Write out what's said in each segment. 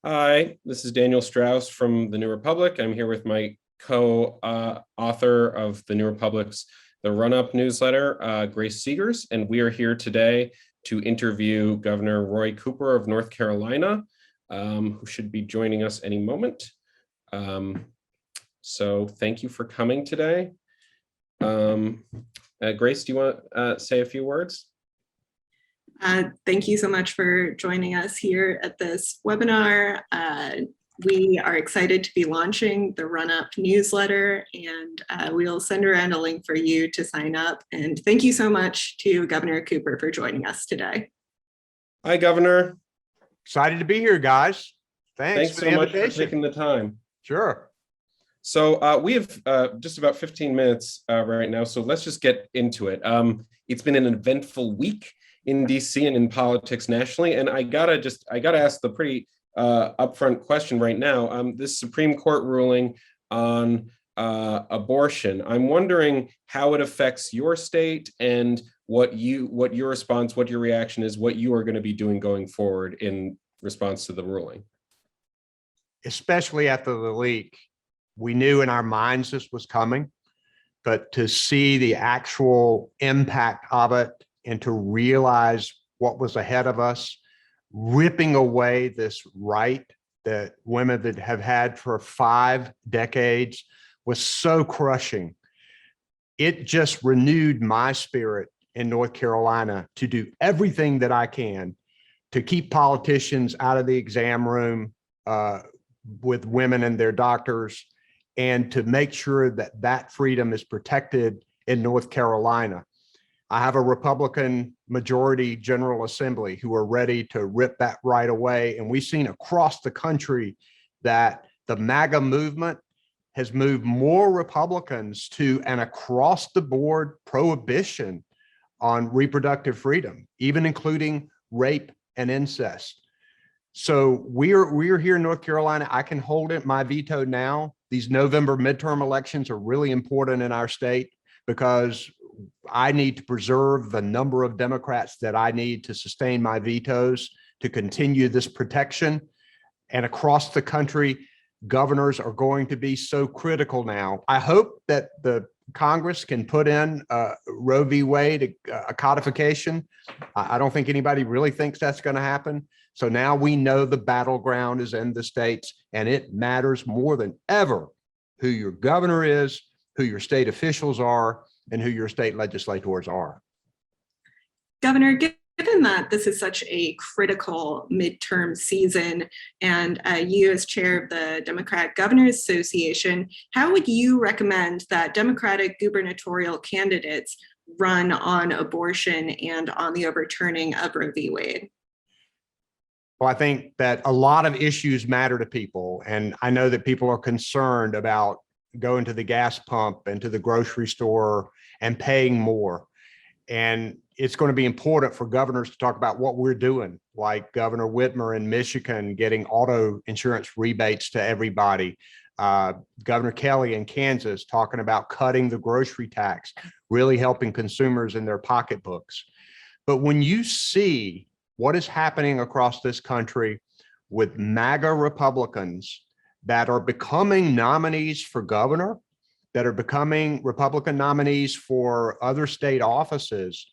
Hi, this is Daniel Strauss from the New Republic. I'm here with my co-author of the New Republic's The Run-Up newsletter, Grace Segers, and we are here today to interview Governor Roy Cooper of North Carolina, who should be joining us any moment. So thank you for coming today. Grace, do you want to say a few words? Thank you so much for joining us here at this webinar. We are excited to be launching the Run-Up newsletter, and we'll send around a link for you to sign up. And thank you so much to Governor Cooper for joining us today. Hi, Governor. Excited to be here, guys. Thanks so much for taking the time. Sure. So we have just about 15 minutes right now, so let's just get into it. It's been an eventful week in DC and in politics nationally, and I gotta ask the pretty upfront question right now. This Supreme Court ruling on abortion, I'm wondering how it affects your state and what your response, what your reaction is, what you are going to be doing going forward in response to the ruling. Especially after the leak, we knew in our minds this was coming, but to see the actual impact of it and to realize what was ahead of us, ripping away this right that women that have had for 5 decades was so crushing. It just renewed my spirit in North Carolina to do everything that I can to keep politicians out of the exam room with women and their doctors, and to make sure that that freedom is protected in North Carolina. I have a Republican majority General Assembly who are ready to rip that right away. And we've seen across the country that the MAGA movement has moved more Republicans to an across the board prohibition on reproductive freedom, even including rape and incest. So we're here in North Carolina. I can hold it, my veto now. These November midterm elections are really important in our state because I need to preserve the number of Democrats that I need to sustain my vetoes to continue this protection. And across the country, governors are going to be so critical now. I hope that the Congress can put in Roe v. Wade, a codification. I don't think anybody really thinks that's going to happen. So now we know the battleground is in the states, and it matters more than ever who your governor is, who your state officials are, and who your state legislators are. Governor, given that this is such a critical midterm season, and you as chair of the Democratic Governors Association, how would you recommend that Democratic gubernatorial candidates run on abortion and on the overturning of Roe v. Wade? Well, I think that a lot of issues matter to people, and I know that people are concerned about going to the gas pump and to the grocery store and paying more. And it's going to be important for governors to talk about what we're doing, like Governor Whitmer in Michigan getting auto insurance rebates to everybody. Governor Kelly in Kansas talking about cutting the grocery tax, really helping consumers in their pocketbooks. But when you see what is happening across this country with MAGA Republicans that are becoming nominees for governor, that are becoming Republican nominees for other state offices,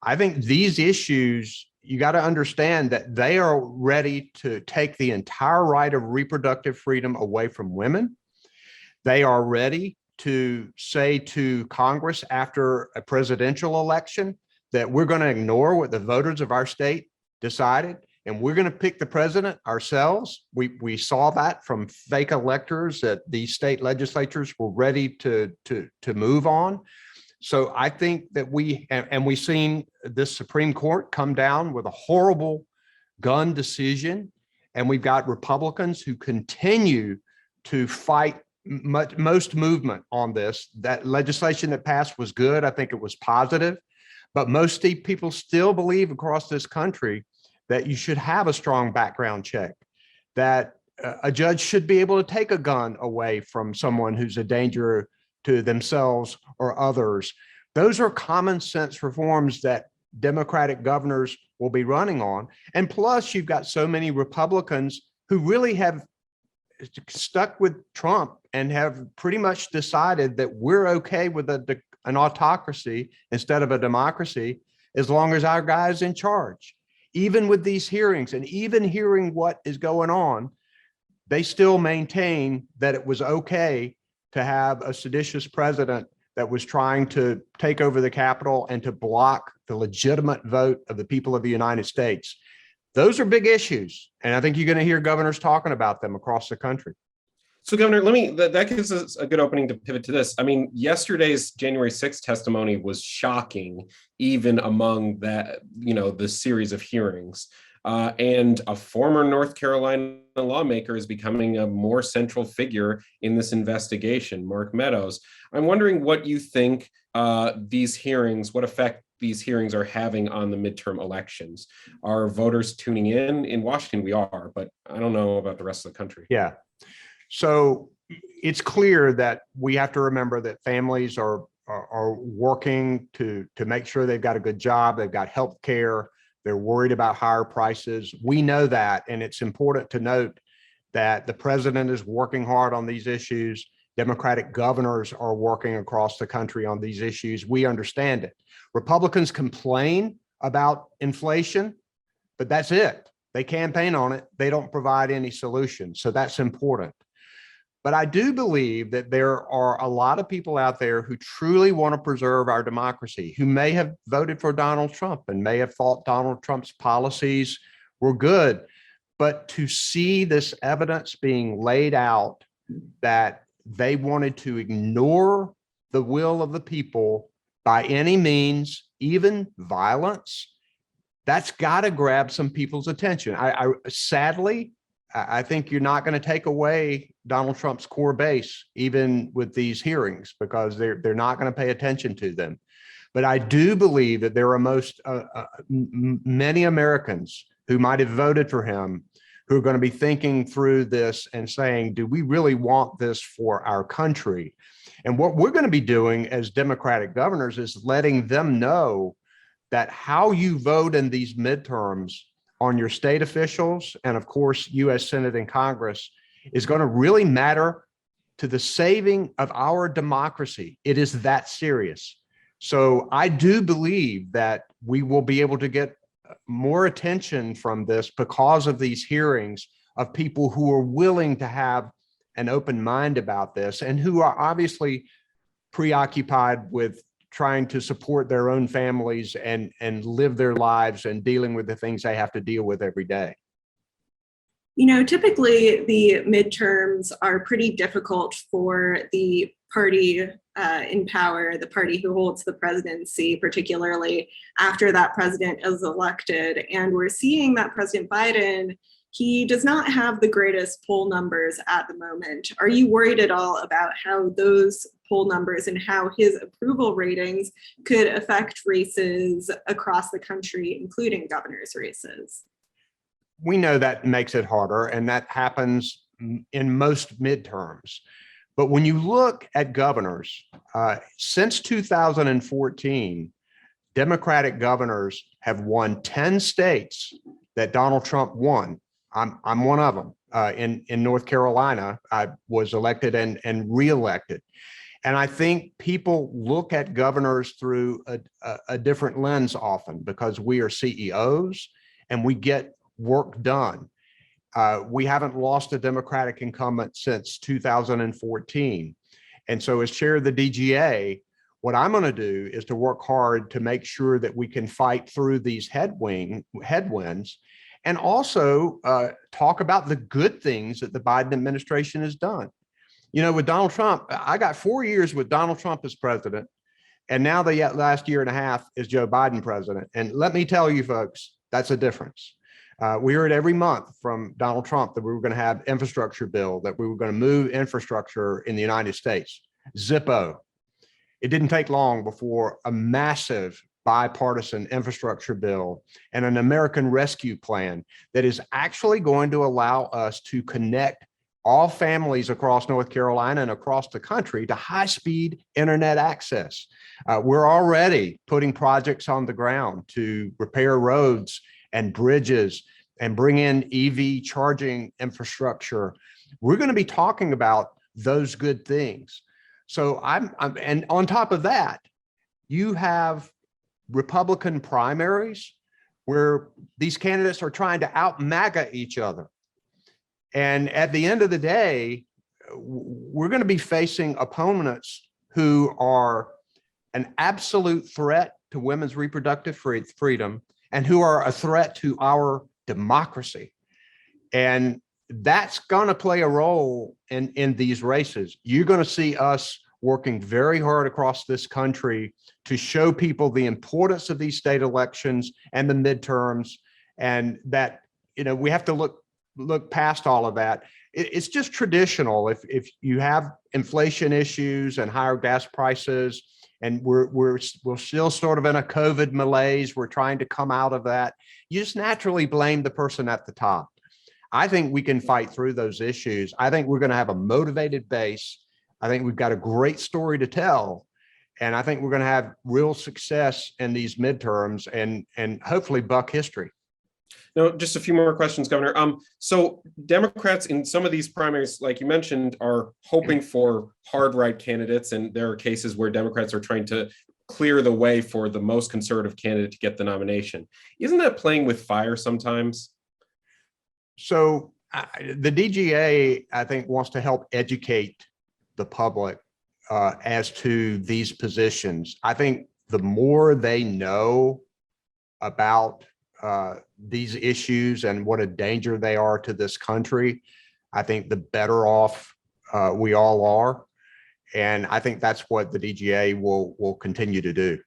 I think these issues, you got to understand that they are ready to take the entire right of reproductive freedom away from women. They are ready to say to Congress after a presidential election that we're going to ignore what the voters of our state decided, and we're going to pick the president ourselves. We saw that from fake electors that the state legislatures were ready to move on. So I think that we've seen this Supreme Court come down with a horrible gun decision, and we've got Republicans who continue to fight most movement on this. That legislation that passed was good. I think it was positive, but most people still believe across this country that you should have a strong background check, that a judge should be able to take a gun away from someone who's a danger to themselves or others. Those are common sense reforms that Democratic governors will be running on. And plus, you've got so many Republicans who really have stuck with Trump and have pretty much decided that we're okay with an autocracy instead of a democracy as long as our guy's in charge. Even with these hearings and even hearing what is going on, they still maintain that it was okay to have a seditious president that was trying to take over the Capitol and to block the legitimate vote of the people of the United States. Those are big issues. And I think you're going to hear governors talking about them across the country. So, Governor, that gives us a good opening to pivot to this. I mean, yesterday's January 6th testimony was shocking, even among that, the series of hearings. And a former North Carolina lawmaker is becoming a more central figure in this investigation, Mark Meadows. I'm wondering what you think what effect these hearings are having on the midterm elections. Are voters tuning in? In Washington, we are, but I don't know about the rest of the country. Yeah. So it's clear that we have to remember that families are working to make sure they've got a good job, they've got health care, they're worried about higher prices. We know that, and it's important to note that the president is working hard on these issues. Democratic governors are working across the country on these issues. We understand it. Republicans complain about inflation, but that's it. They campaign on it. They don't provide any solutions. So that's important. But I do believe that there are a lot of people out there who truly want to preserve our democracy, who may have voted for Donald Trump and may have thought Donald Trump's policies were good. But to see this evidence being laid out that they wanted to ignore the will of the people by any means, even violence, that's got to grab some people's attention. Sadly, I think you're not going to take away Donald Trump's core base, even with these hearings, because they're not going to pay attention to them. But I do believe that there are many Americans who might have voted for him who are going to be thinking through this and saying, do we really want this for our country? And what we're going to be doing as Democratic governors is letting them know that how you vote in these midterms on your state officials and, of course, U.S. Senate and Congress is going to really matter to the saving of our democracy. It is that serious. So I do believe that we will be able to get more attention from this because of these hearings of people who are willing to have an open mind about this and who are obviously preoccupied with trying to support their own families and live their lives and dealing with the things they have to deal with every day. Typically the midterms are pretty difficult for the party in power, the party who holds the presidency, particularly after that president is elected. And we're seeing that President Biden, he does not have the greatest poll numbers at the moment. Are you worried at all about how those poll numbers and how his approval ratings could affect races across the country, including governor's races? We know that makes it harder, and that happens in most midterms. But when you look at governors, since 2014, Democratic governors have won 10 states that Donald Trump won. I'm one of them. In North Carolina, I was elected and reelected. And I think people look at governors through a different lens often because we are CEOs and we get work done. We haven't lost a Democratic incumbent since 2014. And so as chair of the DGA, what I'm going to do is to work hard to make sure that we can fight through these headwinds and also talk about the good things that the Biden administration has done. With Donald Trump, I got 4 years with Donald Trump as president, and now the last year and a half is Joe Biden president. And let me tell you, folks, that's a difference. We heard every month from Donald Trump that we were going to have infrastructure bill, that we were going to move infrastructure in the United States. Zippo. It didn't take long before a massive bipartisan infrastructure bill and an American Rescue Plan that is actually going to allow us to connect all families across North Carolina and across the country to high-speed internet access. We're already putting projects on the ground to repair roads and bridges and bring in EV charging infrastructure, we're going to be talking about those good things. So and on top of that, you have Republican primaries where these candidates are trying to out MAGA each other. And at the end of the day, we're going to be facing opponents who are an absolute threat to women's reproductive freedom and who are a threat to our democracy. And that's going to play a role in these races. You're going to see us working very hard across this country to show people the importance of these state elections and the midterms, and that, we have to look past all of that. It's just traditional. If you have inflation issues and higher gas prices, and we're still sort of in a COVID malaise, we're trying to come out of that, you just naturally blame the person at the top. I think we can fight through those issues. I think we're going to have a motivated base. I think we've got a great story to tell. And I think we're going to have real success in these midterms and hopefully buck history. No, just a few more questions, Governor. So Democrats in some of these primaries, like you mentioned, are hoping for hard right candidates. And there are cases where Democrats are trying to clear the way for the most conservative candidate to get the nomination. Isn't that playing with fire sometimes? So the DGA, I think, wants to help educate the public as to these positions. I think the more they know about these issues and what a danger they are to this country, I think the better off we all are. And I think that's what the DGA will continue to do.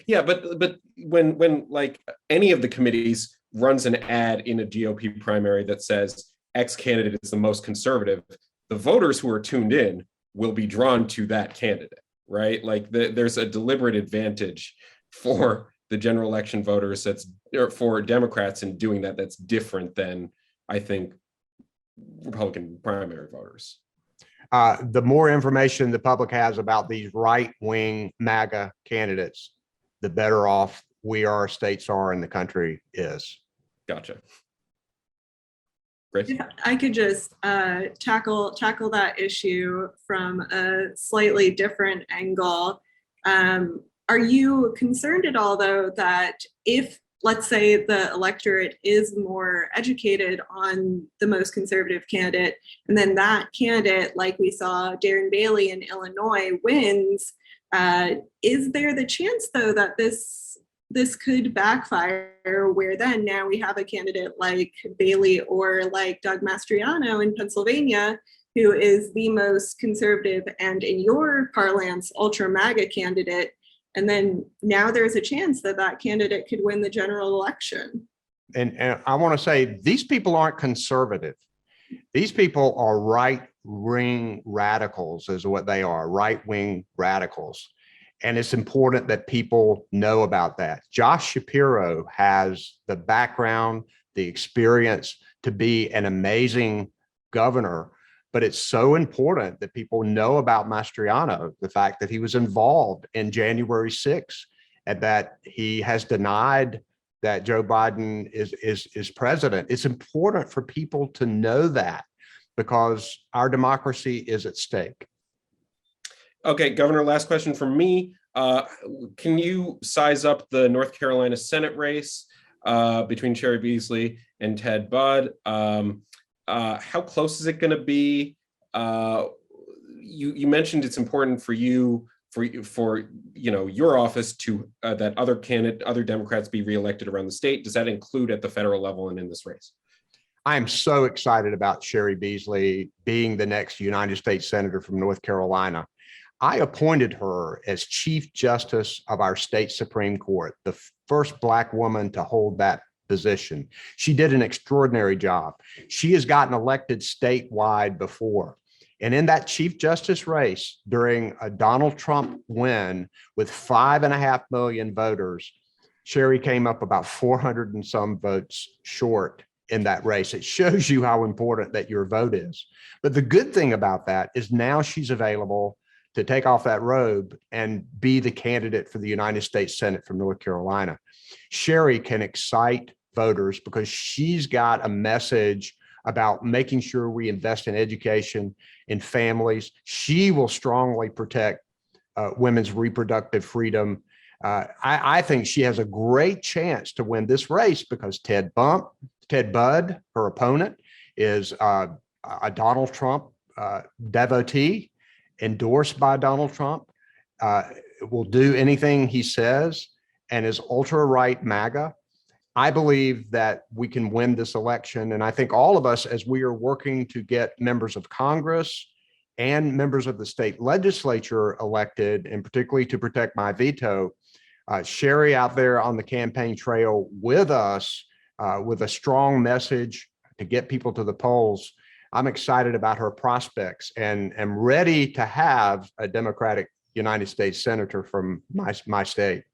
Yeah, but when like any of the committees runs an ad in a GOP primary that says X candidate is the most conservative, the voters who are tuned in will be drawn to that candidate, right? Like there's a deliberate advantage for the general election voters for Democrats in doing that. That's different than, I think, Republican primary voters. The more information the public has about these right-wing MAGA candidates, the better off we are, states are, and the country is. Gotcha. Great. If I could just tackle that issue from a slightly different angle. Are you concerned at all, though, that if, let's say, the electorate is more educated on the most conservative candidate, and then that candidate, like we saw Darren Bailey in Illinois, wins, is there the chance, though, that this could backfire, where then now we have a candidate like Bailey or like Doug Mastriano in Pennsylvania, who is the most conservative and, in your parlance, ultra MAGA candidate, and then now there's a chance that that candidate could win the general election? And I want to say, these people aren't conservative. These people are right-wing radicals is what they are, right-wing radicals. And it's important that people know about that. Josh Shapiro has the background, the experience to be an amazing governor, but it's so important that people know about Mastriano, the fact that he was involved in January 6th, and that he has denied that Joe Biden is president. It's important for people to know that, because our democracy is at stake. Okay, Governor, last question from me. Can you size up the North Carolina Senate race between Cheri Beasley and Ted Budd? How close is it going to be? You mentioned it's important for you, for your office to that other Democrats be reelected around the state. Does that include at the federal level and in this race? I am so excited about Cheri Beasley being the next United States Senator from North Carolina. I appointed her as Chief Justice of our state Supreme Court, the first Black woman to hold that position. She did an extraordinary job. She has gotten elected statewide before. And in that Chief Justice race, during a Donald Trump win with 5.5 million voters, Cheri came up about 400 and some votes short in that race. It shows you how important that your vote is. But the good thing about that is now she's available to take off that robe and be the candidate for the United States Senate from North Carolina. Cheri can excite voters because she's got a message about making sure we invest in education, in families. She will strongly protect women's reproductive freedom. I think she has a great chance to win this race because Ted Budd, her opponent, is a Donald Trump devotee, endorsed by Donald Trump, will do anything he says, and is ultra-right MAGA. I believe that we can win this election. And I think all of us, as we are working to get members of Congress and members of the state legislature elected, and particularly to protect my veto, Sherry out there on the campaign trail with us with a strong message to get people to the polls. I'm excited about her prospects and am ready to have a Democratic United States Senator from my state.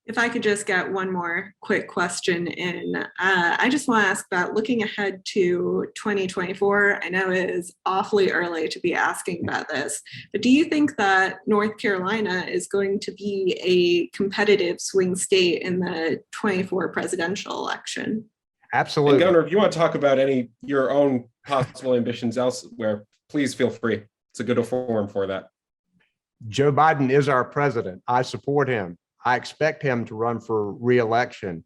If I could just get one more quick question in, I just want to ask about looking ahead to 2024. I know it is awfully early to be asking about this, but do you think that North Carolina is going to be a competitive swing state in the 24 presidential election? Absolutely. And Governor, if you want to talk about your own possible ambitions elsewhere, please feel free. It's a good forum for that. Joe Biden is our president. I support him. I expect him to run for re-election.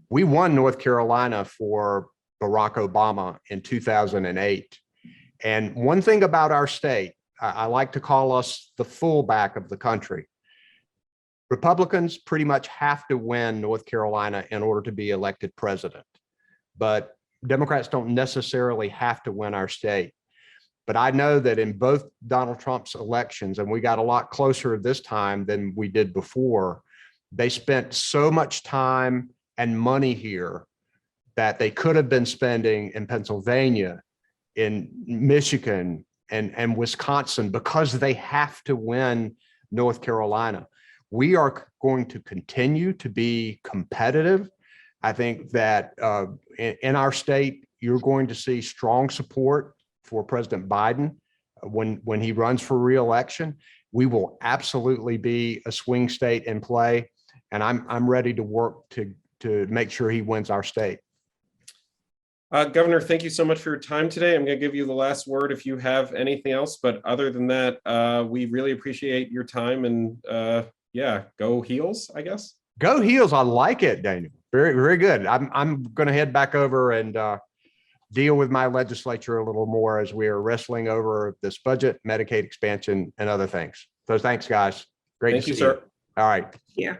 We won North Carolina for Barack Obama in 2008. And one thing about our state, I like to call us the fullback of the country. Republicans pretty much have to win North Carolina in order to be elected president. But Democrats don't necessarily have to win our state. But I know that in both Donald Trump's elections, and we got a lot closer this time than we did before, they spent so much time and money here that they could have been spending in Pennsylvania, in Michigan, and Wisconsin, because they have to win North Carolina. We are going to continue to be competitive. I think that in our state, you're going to see strong support for President Biden when he runs for re-election. We will absolutely be a swing state in play. And I'm ready to work to make sure he wins our state. Governor, thank you so much for your time today. I'm going to give you the last word if you have anything else. But other than that, we really appreciate your time. And yeah, go Heels, I guess. Go Heels. I like it, Daniel. Very, very good. I'm going to head back over and deal with my legislature a little more as we are wrestling over this budget, Medicaid expansion, and other things. So thanks, guys. Great to see you, sir. All right. Yeah.